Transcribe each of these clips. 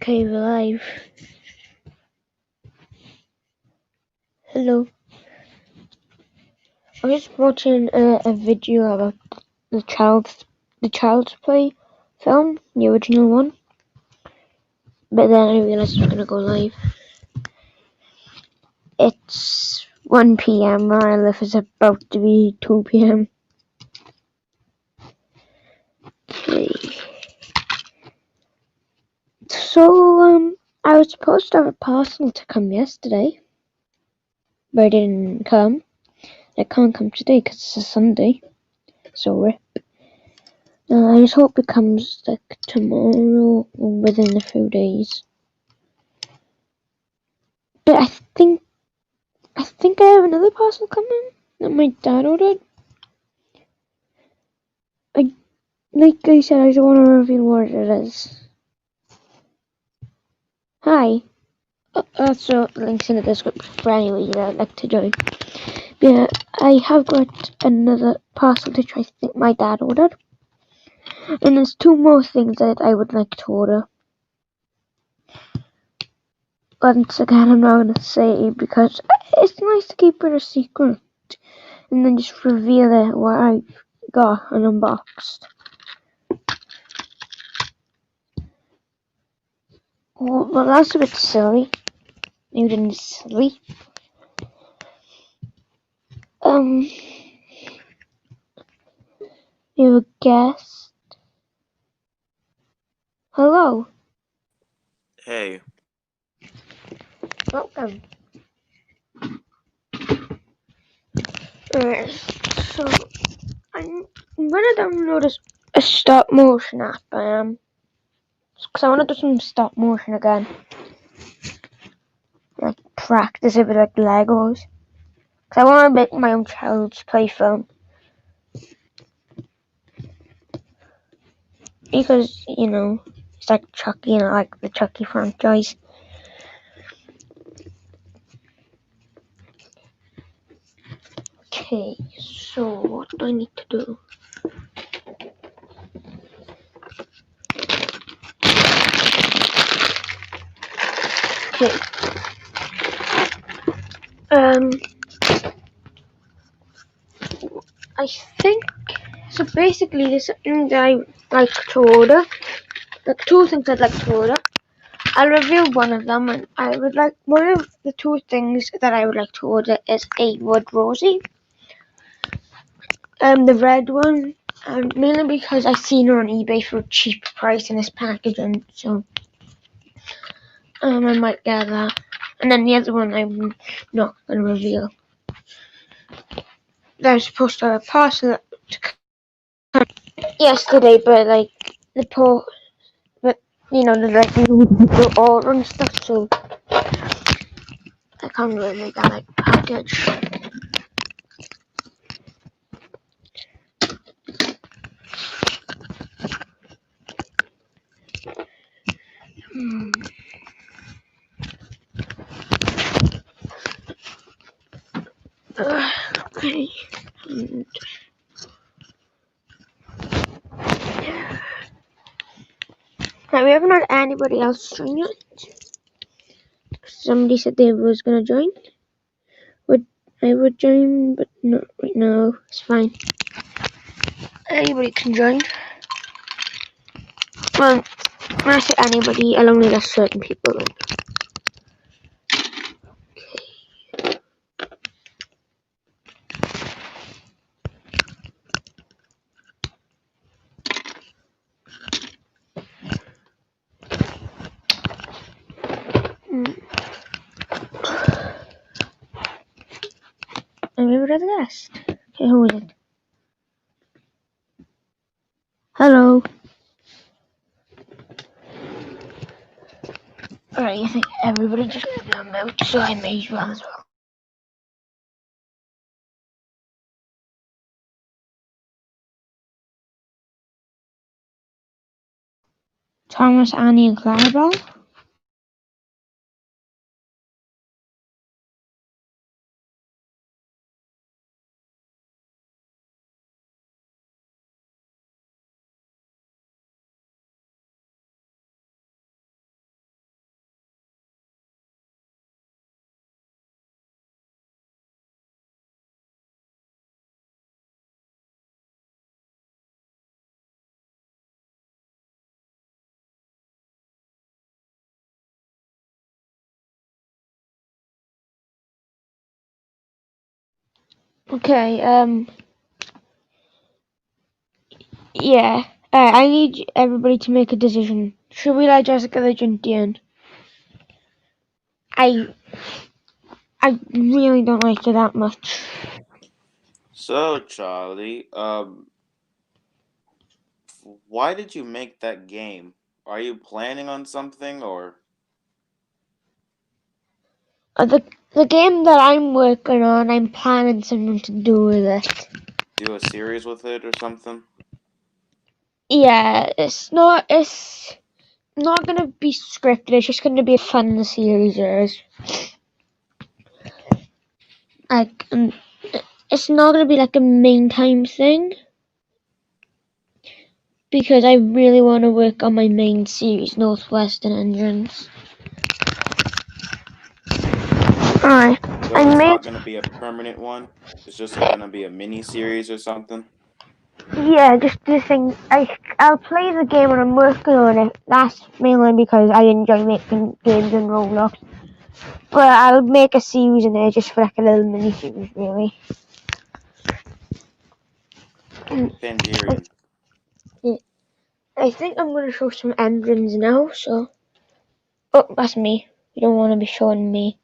Okay, we're live. Hello. I was watching a video about the Child's Play film, the original one. But then I realized I was gonna go live. It's 1 p.m. where I live. It's about to be 2 p.m. Okay. So I was supposed to have a parcel to come yesterday, but it didn't come. It can't come today because it's a Sunday. So rip. I just hope it comes like tomorrow or within a few days. But I think I have another parcel coming that my dad ordered. Like I said, I don't want to reveal what it is. Hi. Also, links in the description for anybody that'd like to join. Yeah, I have got another parcel which I think my dad ordered. And there's 2 more things that I would like to order. Once again, I'm not going to say because it's nice to keep it a secret. And then just reveal it what I got and unboxed. Well, that's a bit silly. You didn't sleep. You have a guest. Hello. Hey. Welcome. Alright, so I'm gonna download a stop motion app. Because I want to do some stop motion again. Like practice it with like Legos. Because I want to make my own Child's Play film. Because, you know, it's like Chucky and I like the Chucky franchise. Okay, so what do I need to do? Okay. I think so. Basically, there's something that I like to order. Like 2 things I'd like to order. I'll reveal one of them, and I would like one of the 2 things that I would like to order is a Wood Rosie. The red one, mainly because I've seen her on eBay for a cheap price in this packaging, so I might get that. And then the other one I'm not gonna reveal. I was supposed to have a parcel to come yesterday, but like but you know, there's like the order and stuff, so I can't really make that like package. Okay. And now we haven't had anybody else join yet. Somebody said they was gonna join. I would join, but not right now. It's fine. Anybody can join. Well, when I say anybody, I'll only let certain people in. And we were the last. Okay, who is it? Hello. Alright, I think everybody just gonna be on mute, so I may as well Thomas, Annie, and Clarabelle. Okay, yeah. I need everybody to make a decision. Should we let Jessica the Junty in? I really don't like her that much. So, Charlie, why did you make that game? Are you planning on something or The game that I'm working on, I'm planning something to do with it. do a series with it or something? Yeah, it's not gonna be scripted. It's just gonna be a fun series. Like, it's not gonna be like a main time thing because I really want to work on my main series, Northwestern Engines. Alright, So I it's made. not going to be a permanent one? It's just going to be a mini series or something? Yeah, just the thing. I'll play the game when I'm working on it. That's mainly because I enjoy making games in Roblox. But I'll make a series in there just for like a little mini series, really. Pandarian. I think I'm gonna show some engines now. So, oh, that's me. You don't want to be showing me.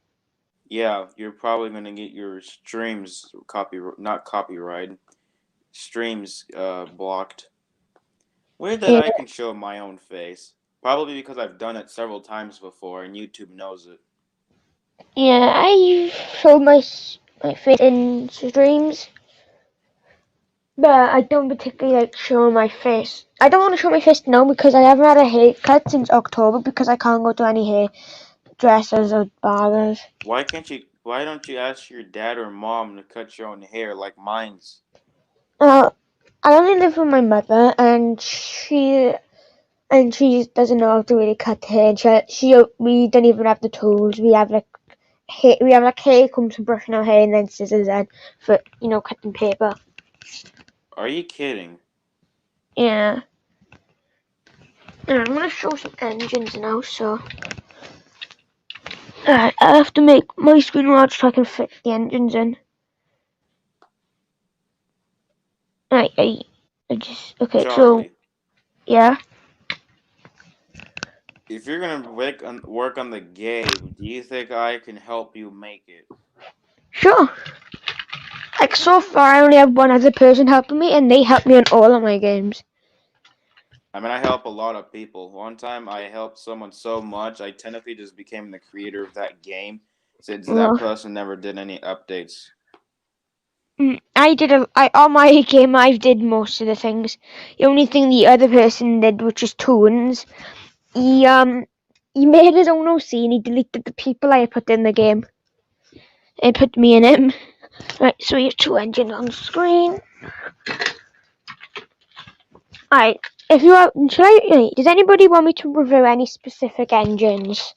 Yeah, you're probably going to get your streams not copyrighted, streams blocked. Weird that Yeah, I can show my own face. Probably because I've done it several times before and YouTube knows it. yeah. I show my face in streams, but I don't particularly like showing my face. I don't want to show my face now because I haven't had a haircut since October because I can't go to any hairdressers or barbers. Why don't you ask your dad or mom to cut your own hair like mine's? I only live with my mother, and she doesn't know how to really cut hair. And we don't even have the tools. We have like hair comes from brushing our hair, and then scissors then for cutting paper. Are you kidding? Yeah. I'm gonna show some engines now. So, I have to make my screen large so I can fit the engines in. I just okay. So Charlie, yeah, if you're gonna work on the game, do you think I can help you make it? sure. Like so far, I only have one other person helping me, and they help me on all of my games. I mean, I help a lot of people. One time I helped someone so much, I technically just became the creator of that game since that Well, person never did any updates. on my game I did most of the things. The only thing the other person did, which is Toons, he made his own OC and he deleted the people I put in the game. And put me in him. Right, so we have two engines on the screen. Alright, does anybody want me to review any specific engines?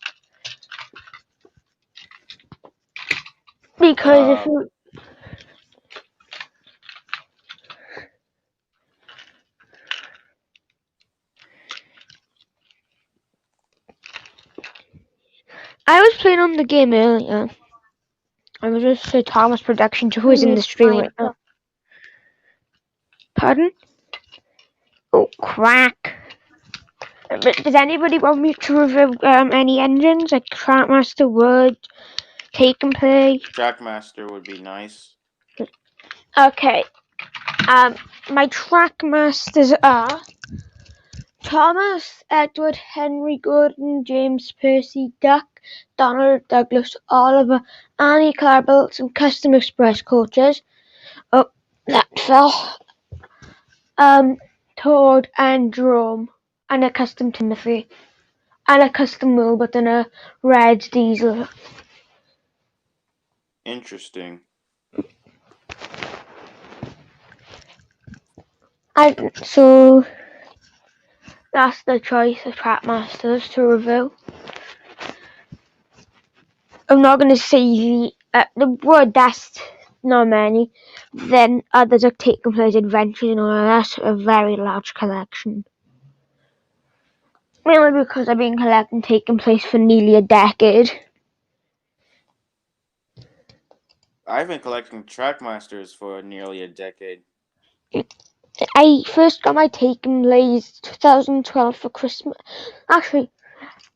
Because if you I was playing on the game earlier. I was with Sir Thomas Productions, who is in the stream right now. Pardon? Oh, crack. But does anybody want me to review any engines like Trackmaster, Wood, Take and Play? Trackmaster would be nice. Okay. My Trackmasters are Thomas, Edward, Henry, Gordon, James, Percy, Duck, Donald, Douglas, Oliver, Annie, Clarabelle, some Custom Express coaches. Oh, that fell. Toad and Jerome, and a Custom Timothy, and a Custom Wilbert, and a Red Diesel. Interesting. So that's the choice of Trackmasters to review. I'm not going to say the word that's not many. Then others are Take and Play's Adventures and all that. That's a very large collection. Mainly because I've been collecting Take and Place for nearly a decade. I've been collecting Trackmasters for nearly a decade. I first got my Taken Blaze 2012 for Christmas. Actually,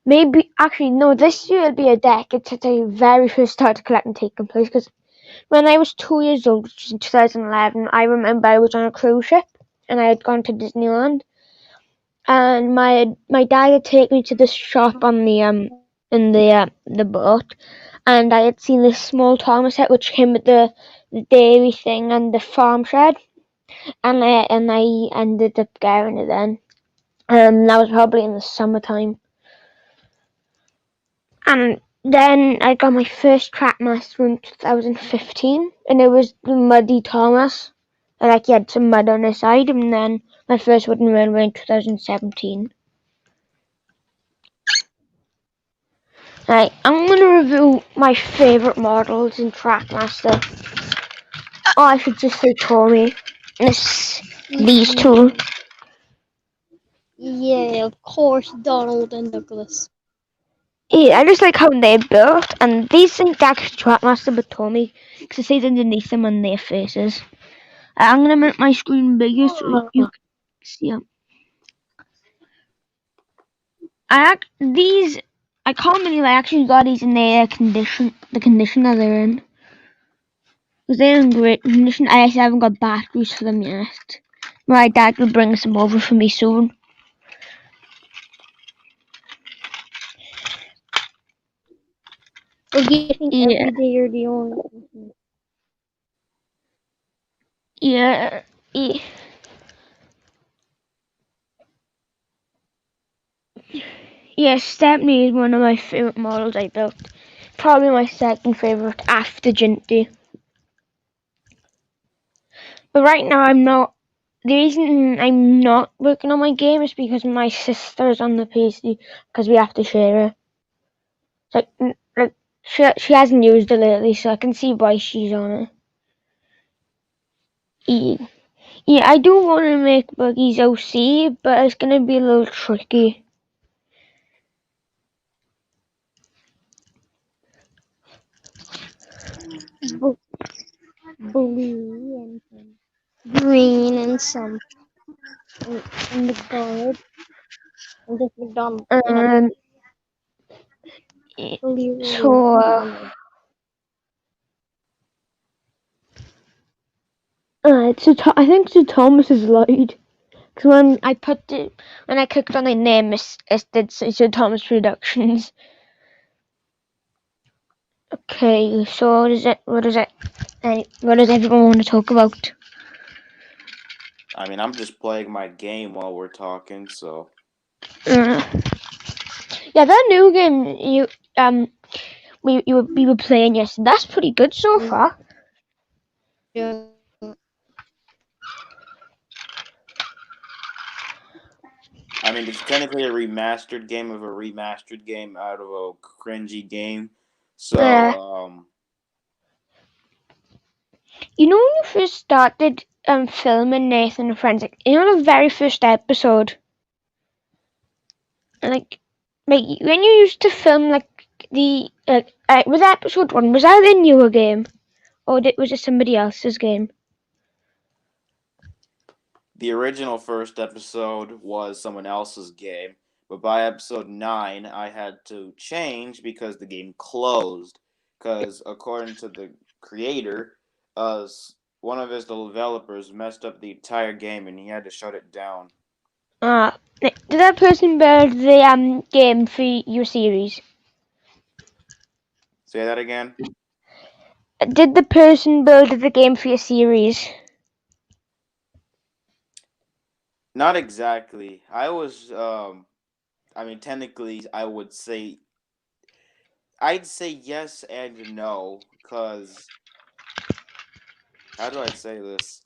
no, this year it'll be a decade since I very first started collecting Taken Blaze, because when I was 2 years old, which was in 2011, I remember I was on a cruise ship and I had gone to Disneyland, and my dad had taken me to this shop on the boat, and I had seen this small Thomas set which came with the dairy thing and the farm shed, and I ended up getting it then. That was probably in the summertime. And then I got my first Trackmaster in 2015, and it was the Muddy Thomas. Like, he had some mud on his side, and then my first Wooden Railway in 2017. Right, I'm going to review my favourite models in Trackmaster. Oh, I should just say Tommy. These two. Yeah, of course, Donald and Douglas. Yeah, I just like how they're built, and these ain't actually Trackmaster but Tommy, because it says underneath them on their faces. I'm going to make my screen bigger so you can see them. I can't believe I actually got these in the condition that they're in. Because they're in great condition. I actually haven't got batteries for them yet. My dad will bring some over for me soon. We're getting Yeah. every day or the only. Yeah. Yeah, Stepney is one of my favourite models I built. Probably my second favourite after Ginty. But right now I'm not. The reason I'm not working on my game is because my sister's on the PC, because we have to share it. Like she hasn't used it lately, so I can see why she's on it. Yeah, I do want to make Buggy's OC, but it's gonna be a little tricky. Blue and some green and some and the guard and just McDonald. So I think Sir Thomas is lied. Because when I clicked on the name, it did say Sir Thomas Productions. Okay, so what does everyone want to talk about? I mean, I'm just playing my game while we're talking, so. Yeah, that new game we were playing yesterday, that's pretty good so far. Yeah. I mean, it's technically a remastered game of a remastered game out of a cringy game. So, You know when you first started filming Nathan and Friends, like, you know the very first episode? Like when you used to film like was that episode 1, was that a newer game? Or was it somebody else's game? the original first episode was someone else's game, but by episode 9, I had to change because the game closed. Because according to the creator, one of his developers messed up the entire game and he had to shut it down. Did that person build the game for your series? Say that again? Did the person build the game for your series? Not exactly. I was, I mean, technically, I'd say yes and no, because, how do I say this?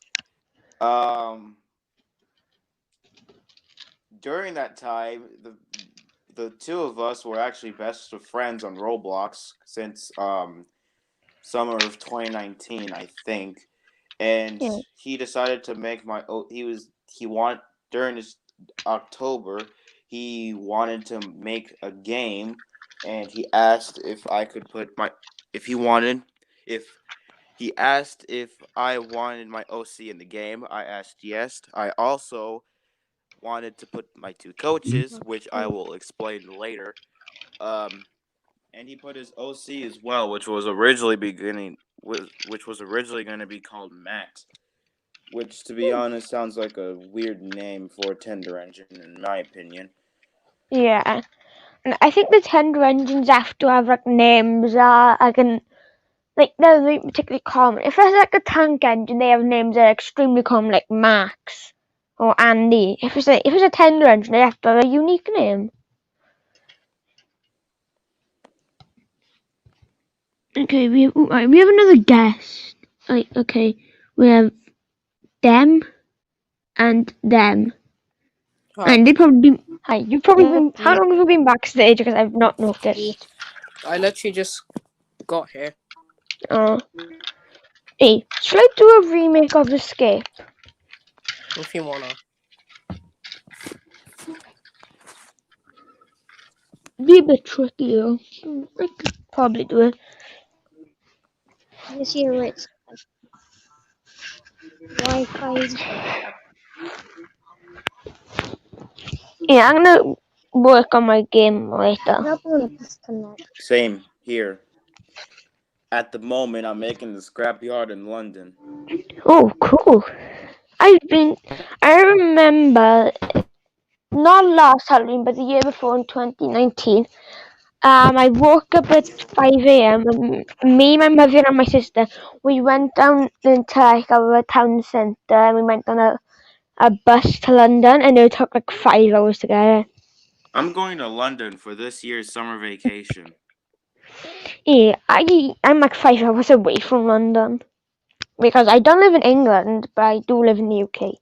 During that time, the two of us were actually best of friends on Roblox since, summer of 2019, I think. And Yeah. he decided to make during his October, he wanted to make a game, and he asked if I could if He asked if I wanted my OC in the game. I asked yes. I also wanted to put my two coaches, which I will explain later. And he put his OC as well, which was originally going to be called Max, which, to be honest, sounds like a weird name for a tender engine, in my opinion. Yeah. And I think the tender engines have to have like names they're not particularly common. If it's like a tank engine, they have names that are extremely common, like Max or Andy. If it's a tender engine, they have to have a unique name. Okay, we have another guest. Okay, we have them and them. Hi. And you've probably been. How Yeah. long have you been backstage? Because I've not noticed. I literally just got here. Hey, should I do a remake of Escape? If you wanna. Be a bit tricky though. I could probably do it. This year it's Wi-Fi is bad. Yeah, I'm gonna work on my game later. Not gonna disconnect. Same here. At the moment, I'm making the scrapyard in London. Oh, cool. I remember, not last Halloween, but the year before in 2019. I woke up at 5 a.m. and me, my mother, and my sister, we went down into like our town centre and we went on a bus to London, and it took like 5 hours to get there. I'm going to London for this year's summer vacation. Yeah, I'm like 5 hours away from London. Because I don't live in England, but I do live in the UK.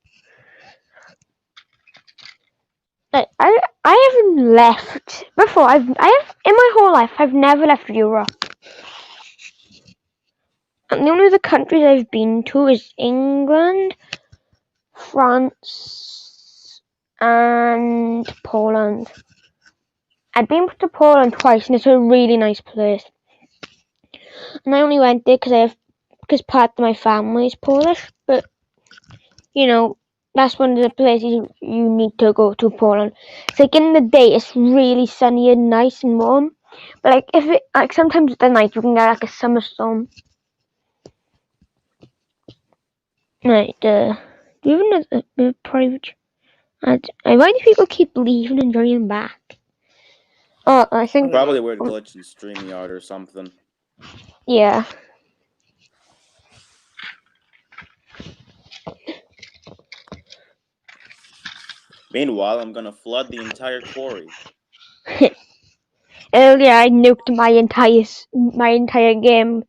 Like, I haven't left before. In my whole life, I've never left Europe. And the only other countries I've been to is England, France, and Poland. I've been to Poland twice, and it's a really nice place. And I only went there because part of my family is Polish. But you know, that's one of the places you need to go to, Poland. It's like in the day, it's really sunny and nice and warm. But sometimes at the night you can get like a summer storm. Right, do you have another private? Why do people keep leaving and joining back? Oh, I think Probably a weird glitch in StreamYard or something. yeah. Meanwhile, I'm gonna flood the entire quarry. Earlier, I nuked my entire game.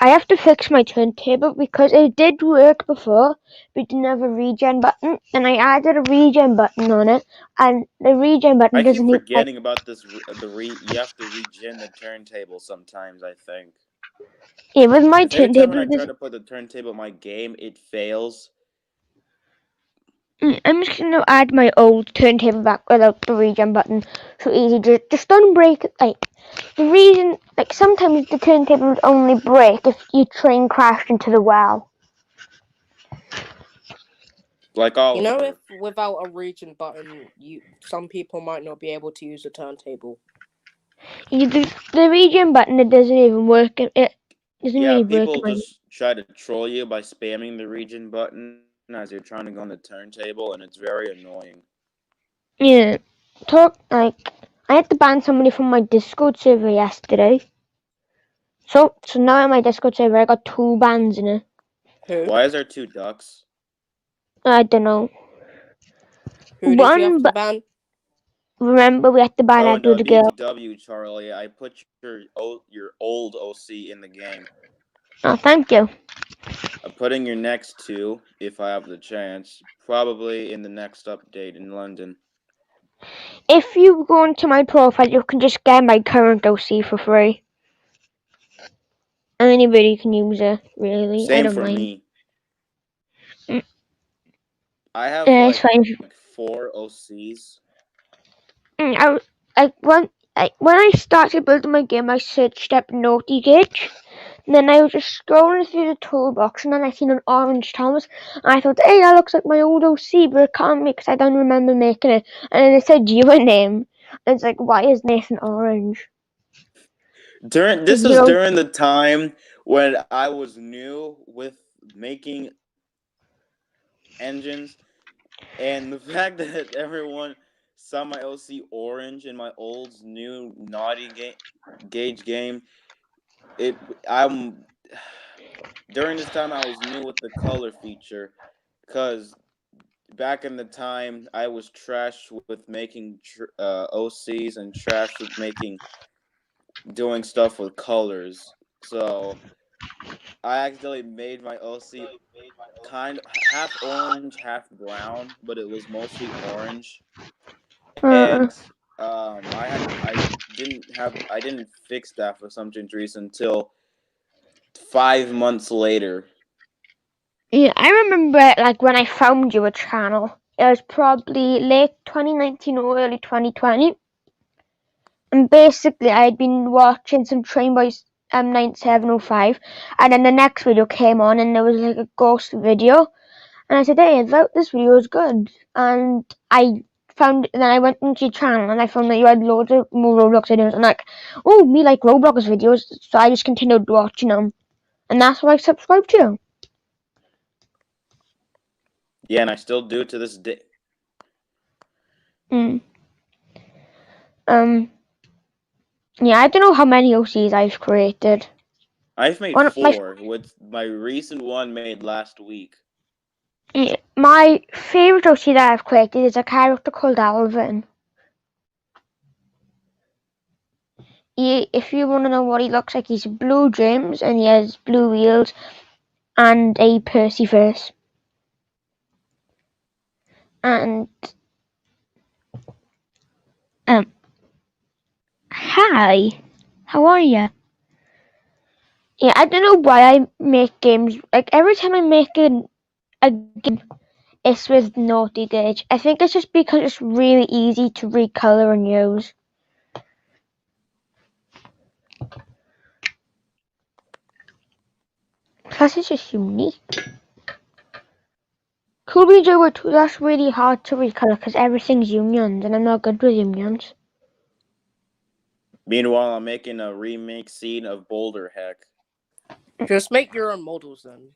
I have to fix my turntable because it did work before, but it didn't have a regen button, and I added a regen button on it, and the regen button I keep doesn't. forgetting about this. You have to regen the turntable sometimes. I think. Yeah, with my Every time when I turntable, try to put the turntable in my game, it fails. I'm just gonna add my old turntable back without the regen button. So easy, just don't break it. Like the reason, like sometimes the turntables only break if you train crash into the well. Like all. You know, if without a region button, some people might not be able to use the turntable. The regen button, it doesn't even work. It doesn't really work. People just try to troll you by spamming the regen button as you're trying to go on the turntable, and it's very annoying. Yeah, I had to ban somebody from my Discord server yesterday. So now on my Discord server, I got 2 bans in it. Who? Why is there 2 ducks? I don't know. Who did you have to ban? Remember, we had to ban Edward the girl. DTW, Charlie. I put your old OC in the game. Oh, thank you. I'm putting your next 2, if I have the chance, probably in the next update in London. If you go into my profile, you can just get my current OC for free. Anybody can use it, really. Same I don't for mind. me. I have It's fine. 4 OCs. When I started building my game, I searched up Naughty Gage And then I was just scrolling through the toolbox, and then I seen an orange Thomas, and I thought, hey, that looks like my old OC, but it can't be because I don't remember making it. And then it said your name, and it's like, why is Nathan orange? This was during the time when I was new with making engines, and the fact that everyone saw my OC orange in my old new Naughty Gauge game, during this time I was new with the color feature, because back in the time I was trash with making OCs and trash with doing stuff with colors. So I accidentally made my OC kind of half orange, half brown, but it was mostly orange. And I didn't fix that for some strange reason until 5 months later. Yeah, I remember like when I found your channel. It was probably late 2019 or early 2020. And basically I had been watching some Train Boys 9705, and then the next video came on and there was like a ghost video. And I said, hey, I thought this video was good. And then I went into your channel and I found that you had loads of more Roblox videos. And like, oh, me like Roblox videos. So I just continued watching them. And that's why I subscribed to you. Yeah, and I still do it to this day. Yeah, I don't know how many OCs I've created. I've made 4, with my recent one made last week. Yeah, my favourite OC that I've created is a character called Alvin. If you want to know what he looks like, he's blue James and he has blue wheels and a Percy face. And hi, how are you? Yeah, I don't know why I make games. Like every time I make a game, it's with Naughty Gauge. I think it's just because it's really easy to recolor and use. Plus, it's just unique. Cool Beans Over 2, that's really hard to recolor because everything's unions, and I'm not good with unions. Meanwhile, I'm making a remake scene of Boulder Heck. Just make your own models then.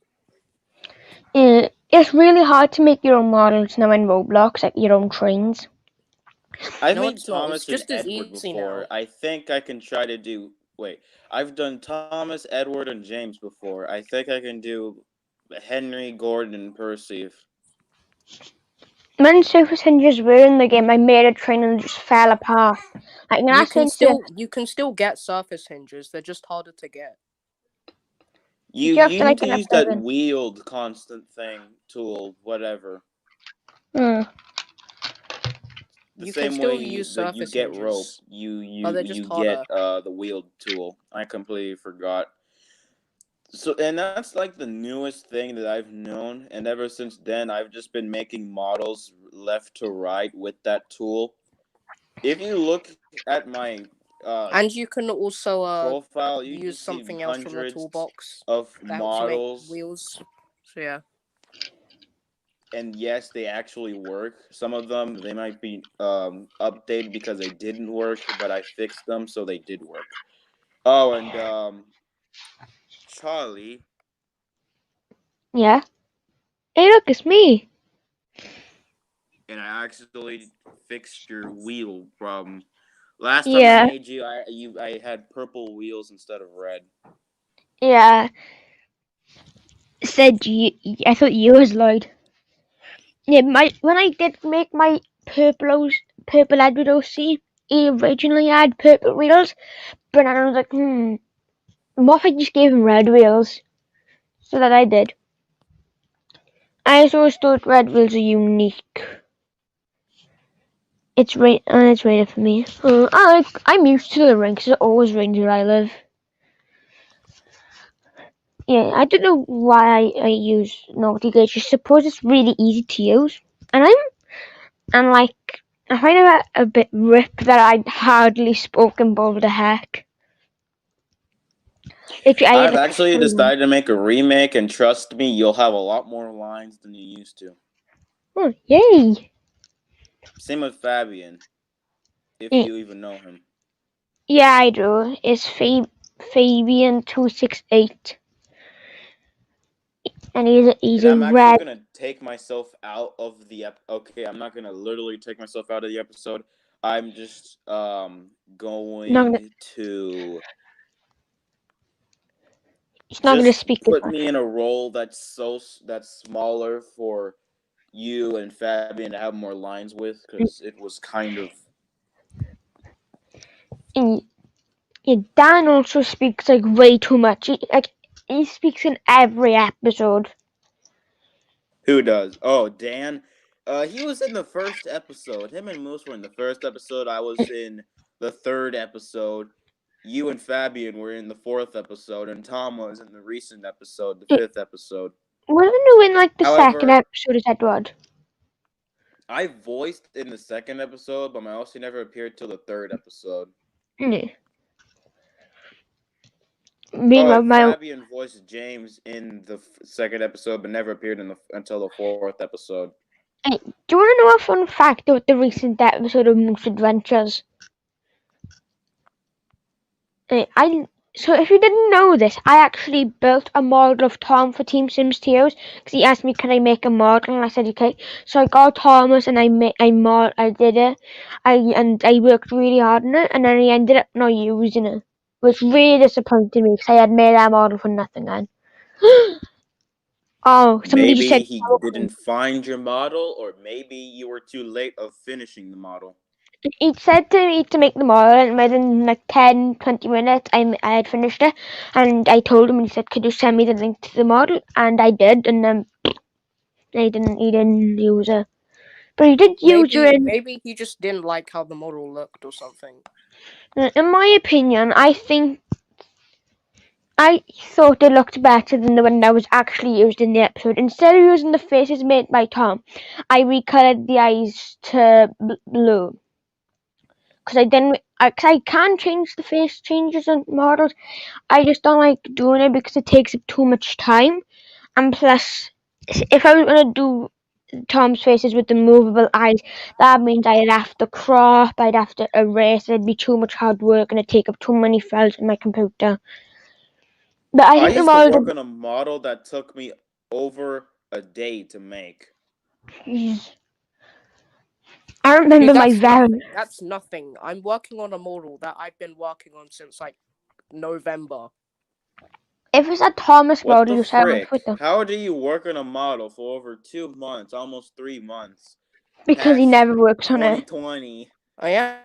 It's really hard to make your own models now in Roblox, like your own trains. I've No, made it's not. Thomas It's just and as Edward easy before. now. I think I can try to do. Wait, I've done Thomas, Edward, and James before. I think I can do Henry, Gordon, and Percy. When Surface Hinges were in the game, I made a train and it just fell apart. Like, You can still get surface hinges. They're just harder to get. You have to, need like, to an use that F7. wheeled constant thing tool, whatever. Mm. The You same can still way use that you surface get hinges. rope, you they're just get the wheeled tool. I completely forgot. So, and that's like the newest thing that I've known, and ever since then, I've just been making models left to right with that tool. If you look at my and you can also profile, you use just see something else from the hundreds toolbox of that helps you make models. wheels. So yeah. And yes, they actually work. Some of them, they might be updated because they didn't work, but I fixed them so they did work. Oh, and Charlie. Yeah. Hey, look, it's me. And I accidentally fixed your wheel problem. Last time I made you, I had purple wheels instead of red. Yeah. Said you. I thought you was Lloyd. Yeah, when I did make my purple Edward OC, he originally had purple wheels, but I was like, what if I just gave him red wheels? So that I did. I always thought red wheels are unique. It's rated for me. I'm used to the rain because it always rains where I live. Yeah, I don't know why I use Naughty Gauge. I suppose it's really easy to use, and I find it a bit rip that I hardly spoke in Boulder Heck. If I I've had actually decided to make a remake, and trust me, you'll have a lot more lines than you used to. Oh, yay! Same with Fabian, if Yeah. you even know him. Yeah, I do. It's Fabian268. And he's And I'm in actually red. gonna take myself out of the Okay, I'm not gonna literally take myself out of the episode. I'm just going to He's not gonna just speak. put me in a role that's smaller for you and Fabian to have more lines with, because it was kind of. And yeah, Dan also speaks like way too much. He speaks in every episode. Who does? Oh, Dan. He was in the first episode. Him and Moose were in the first episode. I was in the third episode. You and Fabian were in the fourth episode, and Tom was in the recent episode, the fifth episode. Wasn't who in like the second However, episode is Edward? I voiced in the second episode, but my Aussie never appeared till the third episode. No. Meanwhile, Fabian voiced James in the second episode, but never appeared until the fourth episode. Hey, do you want to know a fun fact about the recent episode of Moose Adventures? So if you didn't know this, I actually built a model of Tom for Team Sims TOs because he asked me, "Can I make a model?" And I said, "Okay." So I got Thomas and I did it. I worked really hard on it, and then I ended up not using it, which really disappointed me because I had made that model for nothing then. Oh, somebody just Maybe said he didn't find your model, or maybe you were too late of finishing the model. he said to me to make the model, and within like 10-20 minutes I had finished it, and I told him, and he said, "Could you send me the link to the model?" And I did, and then he didn't use it, but he did use it. Maybe he just didn't like how the model looked or something. In my opinion, I thought it looked better than the one that was actually used in the episode. Instead of using the faces made by Tom, I recolored the eyes to blue. Because I can change the face changes on models. I just don't like doing it because it takes up too much time. And plus, if I was going to do Tom's faces with the movable eyes, that means I'd have to crop, I'd have to erase, it'd be too much hard work and it'd take up too many files in my computer. But I think used to work on a model that took me over a day to make. I remember my That's nothing. I'm working on a model that I've been working on since like November. If it's a Thomas model you said on Twitter. How do you work on a model for over 2 months, almost 3 months? Because he never works on it. 2020. I am.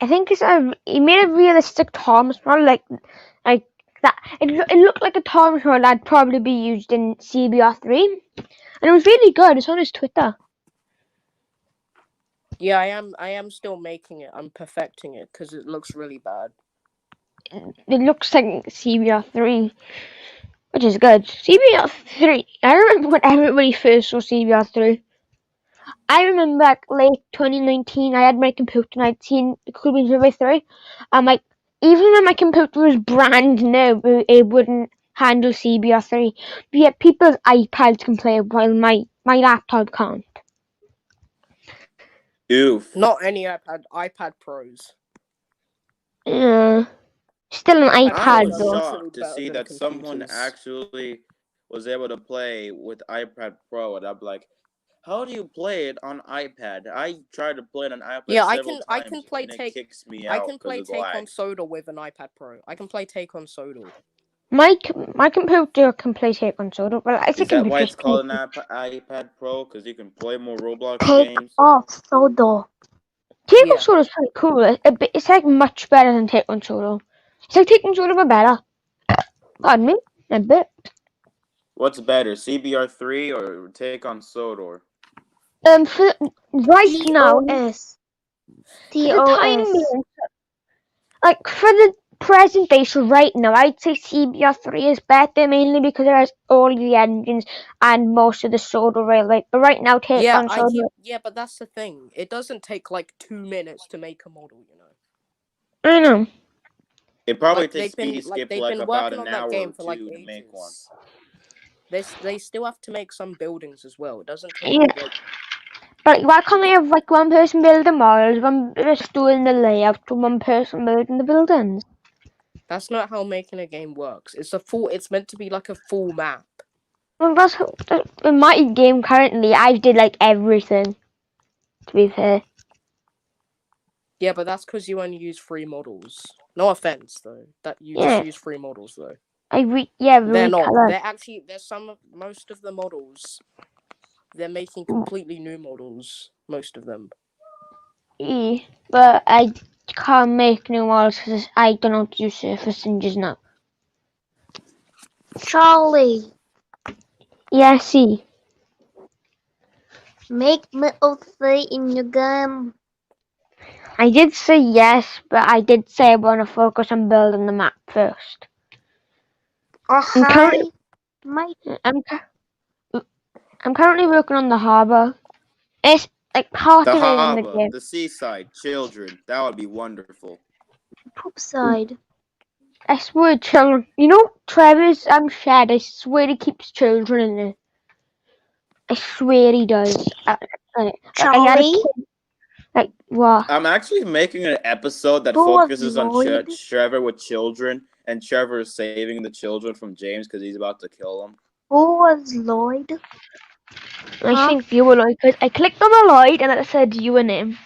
I think he made a realistic Thomas model like that. It looked like a Thomas model that'd probably be used in CBR3, and it was really good. It's on his Twitter. Yeah, I am still making it. I'm perfecting it because it looks really bad. It looks like CBR3, which is good. CBR3. I remember when everybody first saw CBR3. I remember like late 2019, I had my computer and I'd seen the Cool Beans Movie 3. I'm like, even when my computer was brand new, it wouldn't handle CBR3. But yet people's iPads can play it while my laptop can't. Oof. Not any iPad Pros. Still an iPad I was though. shocked to see that someone actually was able to play with iPad Pro, and I'm like, how do you play it on iPad? I tried to play it on iPad. Yeah, several times, I can play and Take. It kicks me out. I can play Take on Soda with an iPad Pro. I can play Take on Soda. My computer can play Take on Soda. Well, Is that why it's called an iPad Pro? Because you can play more Roblox games. Oh, Soda. Take on Soda is pretty cool. It's like much better than Take on Soda. It's like Take on Soda but better. Pardon me, a bit. What's better, CBR3 or Take on Soda? For right now, like for the present day, so right now, I'd say CBR3 is better, mainly because it has all the engines and most of the Soda rail. Like, but right now, Take on Soda. Yeah, but that's the thing. It doesn't take like 2 minutes to make a model, you know. I know. It probably Like, takes Speedy Skip they've like been about working an on that hour game or for like two to make one. ages. They still have to make some buildings as well. It doesn't take Yeah. like But why can't they have like one person build the models, one just doing the layout, and one person building the buildings? that's not how making a game works. It's meant to be like a full map. Well, that's in my game currently. I did like everything. To be fair. Yeah, but that's because you only use 3 models. No offense though. That you Yeah. just use 3 models though. They're not. recolor. They're actually most of the models. They're making completely new models. Most of them. Yeah, but I can't make new models because I don't know how to do surface images now. Charlie, Yeah, see. make me outfit in your game. I did say yes, but I did say I want to focus on building the map first. Oh, I'm hi. currently, My I'm currently working on the harbour. It's like part The of it in the harbor, game. the seaside, children. That would be wonderful. poop side. I swear, children. You know, Trevor's shed. I swear he keeps children in there. I swear he does. I had a Charlie, kid. Like what? I'm actually making an episode that Who was focuses on Lloyd? Trevor with children, and Trevor is saving the children from James because he's about to kill them. who was Lloyd? I Huh? think you were like, I clicked on the light and it said you and him.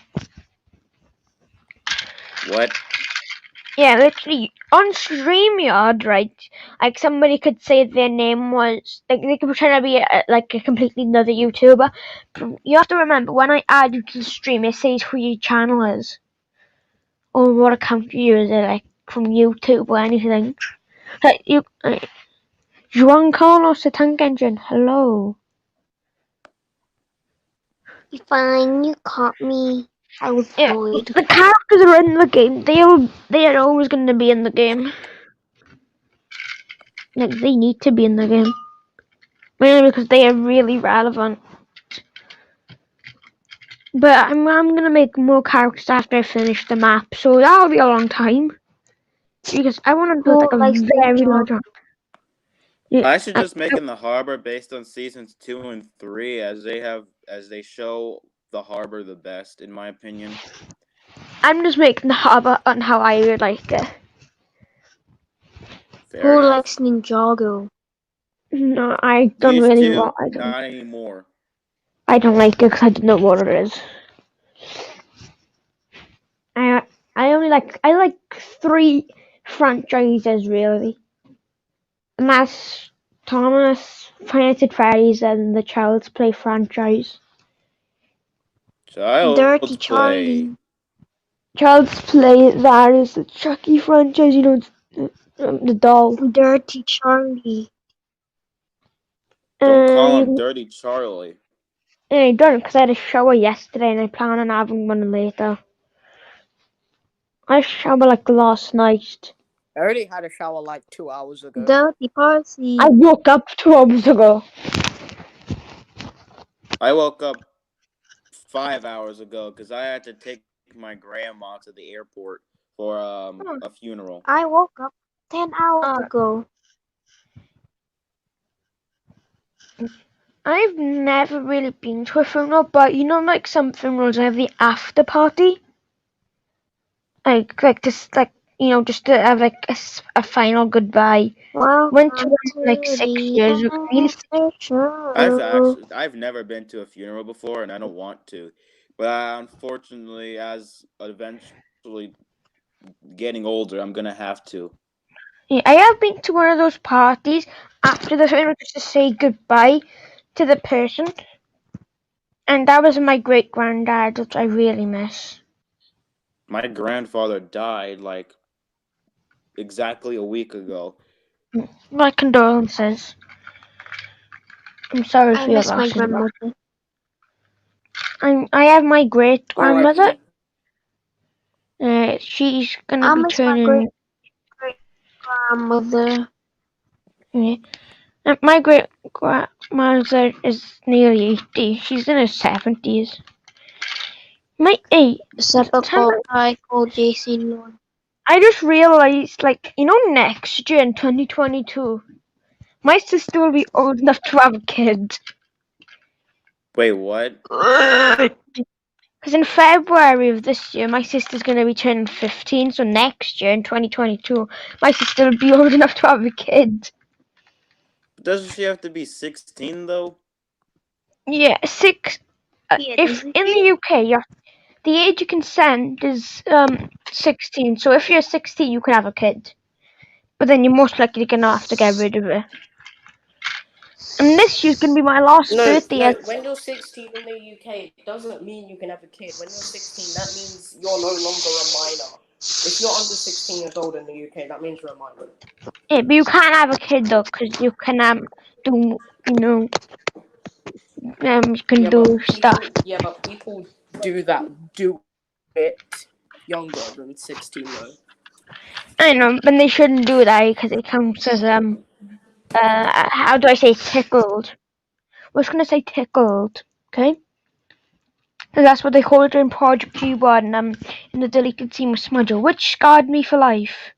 What? Yeah, literally on StreamYard, right? Like somebody could say their name was like they could pretend to be like a completely another YouTuber. But you have to remember when I add you to the stream, it says who your channel is or what account you use, like from YouTube or anything. Like Juan Carlos the Tank Engine. Hello. Fine, you caught me. I was Yeah, Lloyd. the characters are in the game. They are always going to be in the game. Like they need to be in the game. Mainly because they are really relevant. But I'm gonna make more characters after I finish the map, so that'll be a long time. Because I want to build like Who a likes very Ninja? large. Yeah, I should just make in the harbor based on seasons 2 and 3, as they show the harbor the best, in my opinion. I'm just making the harbor on how I would like it. Fair Who enough. likes Ninjago? No, I don't Used really to, want. not anymore. I don't like it because I don't know what it is. I like 3 franchises really, and that's Thomas, Five Nights at Freddy's, and the Child's Play franchise. Child's Dirty Play. Charlie. Child's Play, that is the Chucky franchise, you know, the doll. Dirty Charlie. Don't call You him Dirty Charlie. I don't, because I had a shower yesterday and I plan on having one later. I showered like last night. I already had a shower like 2 hours ago. Dirty Parsley. I woke up 2 hours ago. I woke up 5 hours ago because I had to take my grandma to the airport for a funeral. I woke up 10 hours ago. I've never really been to a funeral, but you know, like some funerals have the after party. Like just like just to have like a final goodbye. Went to one like 6 years ago. Really? I've never been to a funeral before, and I don't want to. But unfortunately, as eventually getting older, I'm gonna have to. Yeah, I have been to one of those parties after the funeral just to say goodbye to the person, and that was my great granddad, which I really miss. My grandfather died like exactly a week ago. My condolences. I'm sorry I for your miss my loss. grandmother. I have my great grandmother. R.I.P. She's I gonna be miss my turning. great grandmother. Yeah. My great grandmother is nearly 80. She's in her 70s. My 8. Except for I call JC Lord. I just realised, like, next year in 2022, my sister will be old enough to have a kid. Wait, what? Because in February of this year, my sister's going to be turning 15, so next year in 2022, my sister will be old enough to have a kid. Doesn't she have to be 16 though? Yeah, Yeah, if doesn't in she? the UK, the age you can send is 16. So if you're 16, you can have a kid, but then you're most likely gonna have to get rid of it. And this year's gonna be my last No, birthday. no. When you're 16 in the UK, it doesn't mean you can have a kid. When you're 16, that means you're no longer a minor. If you're under 16 years old in the UK, that means you're a minor. Yeah, but you can't have a kid though, because you can do you can do stuff. But people do it younger than 16 though. I know, but they shouldn't do that because it counts as how do I say tickled? I was gonna say tickled, okay? And that's what they call it during Project P1 in the deleted scene with Smudger, which scarred me for life.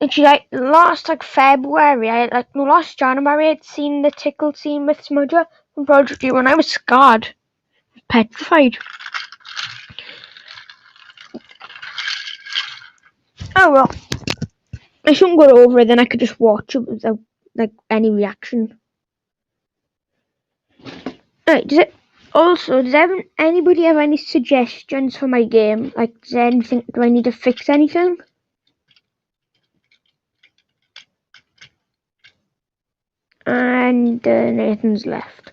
Actually, last February, last January, I'd seen the tickled scene with Smudger from Project P1. I was scarred, petrified. Oh well, I shouldn't go over it. Then I could just watch it without any reaction. Alright, does anybody have any suggestions for my game? Like, do I need to fix anything? And Nathan's left.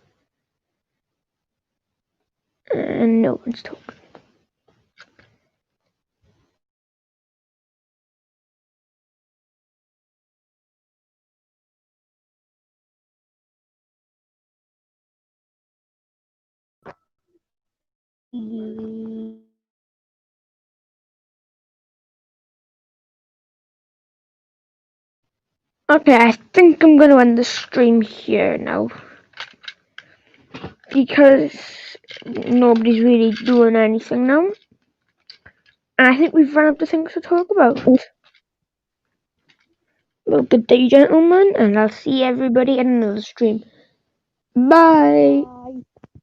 And no one's talking. Okay, I think I'm going to end the stream here now. Because nobody's really doing anything now. And I think we've run out of things to talk about. Well, good day, gentlemen, and I'll see everybody in another stream. Bye! Bye.